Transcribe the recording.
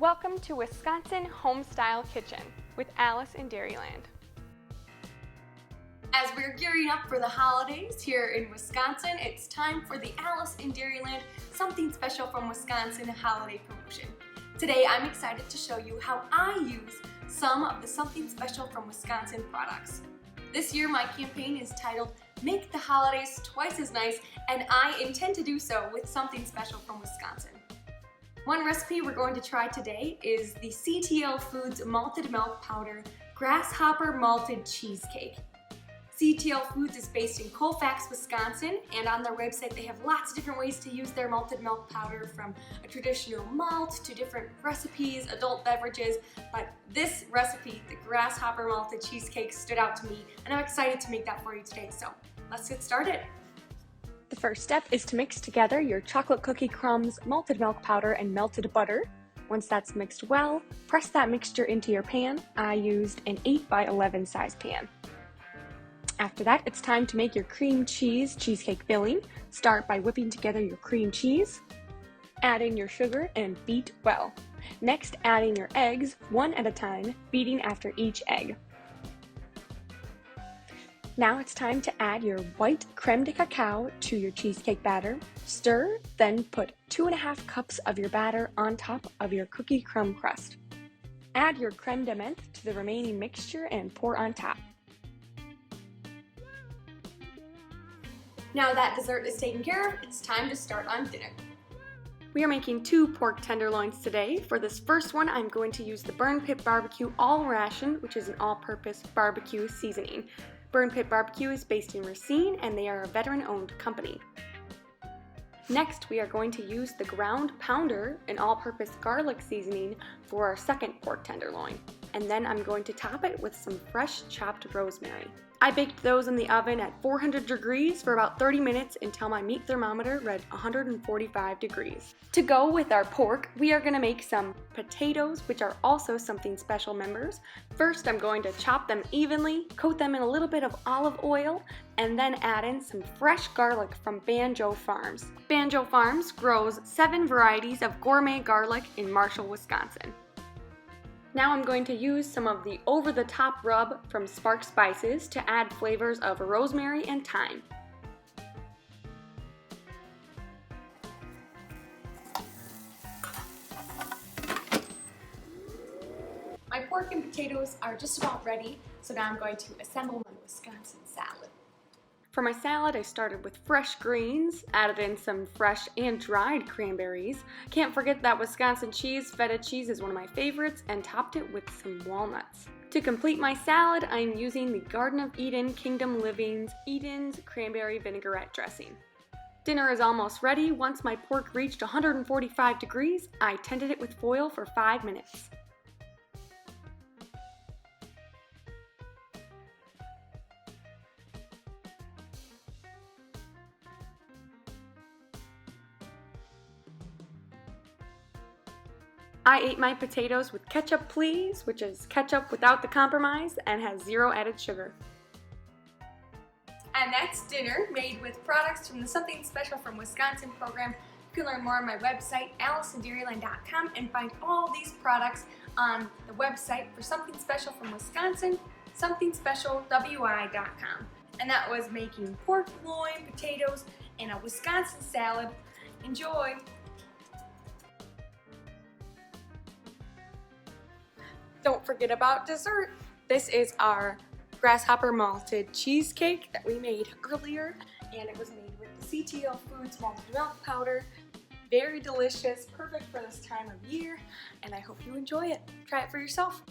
Welcome to Wisconsin Homestyle Kitchen with Alice in Dairyland. As we're gearing up for the holidays here in Wisconsin, it's time for the Alice in Dairyland Something Special from Wisconsin holiday promotion. Today I'm excited to show you how I use some of the Something Special from Wisconsin products. This year my campaign is titled Make the Holidays Twice as Nice, and I intend to do so with Something Special from Wisconsin. One recipe we're going to try today is the CTL Foods Malted Milk Powder Grasshopper Malted Cheesecake. CTL Foods is based in Colfax, Wisconsin, and on their website they have lots of different ways to use their malted milk powder, from a traditional malt to different recipes, adult beverages, but this recipe, the Grasshopper Malted Cheesecake, stood out to me, and I'm excited to make that for you today, so let's get started. The first step is to mix together your chocolate cookie crumbs, malted milk powder, and melted butter. Once that's mixed well, press that mixture into your pan. I used an 8x11 size pan. After that, it's time to make your cream cheese cheesecake filling. Start by whipping together your cream cheese. Add in your sugar and beat well. Next, add in your eggs, one at a time, beating after each egg. Now it's time to add your white creme de cacao to your cheesecake batter. Stir, then put 2½ cups of your batter on top of your cookie crumb crust. Add your creme de menthe to the remaining mixture and pour on top. Now that dessert is taken care of, it's time to start on dinner. We are making 2 pork tenderloins today. For this first one, I'm going to use the Burn Pit Barbecue All Ration, which is an all-purpose barbecue seasoning. Burn Pit Barbecue is based in Racine, and they are a veteran-owned company. Next, we are going to use the Ground Pounder, an all-purpose garlic seasoning, for our second pork tenderloin. And then I'm going to top it with some fresh chopped rosemary. I baked those in the oven at 400 degrees for about 30 minutes until my meat thermometer read 145 degrees. To go with our pork, we are going to make some potatoes, which are also Something Special members. First, I'm going to chop them evenly, coat them in a little bit of olive oil, and then add in some fresh garlic from Banjo Farms. Banjo Farms grows 7 varieties of gourmet garlic in Marshall, Wisconsin. Now I'm going to use some of the over-the-top rub from Spark Spices to add flavors of rosemary and thyme. My pork and potatoes are just about ready, so now I'm going to assemble my Wisconsin salad. For my salad, I started with fresh greens, added in some fresh and dried cranberries. Can't forget that Wisconsin cheese, feta cheese is one of my favorites, and topped it with some walnuts. To complete my salad, I'm using the Garden of Eden Kingdom Living's Eden's Cranberry Vinaigrette dressing. Dinner is almost ready. Once my pork reached 145 degrees, I tended it with foil for 5 minutes. I ate my potatoes with ketchup please, which is ketchup without the compromise and has 0 added sugar. And that's dinner made with products from the Something Special from Wisconsin program. You can learn more on my website, aliceinDairyland.com, and find all these products on the website for Something Special from Wisconsin, somethingspecialwi.com. And that was making pork loin, potatoes, and a Wisconsin salad. Enjoy! Don't forget about dessert. This is our Grasshopper Malted Cheesecake that we made earlier, and it was made with the CTL Foods Malted Milk Powder. Very delicious, perfect for this time of year, and I hope you enjoy it. Try it for yourself.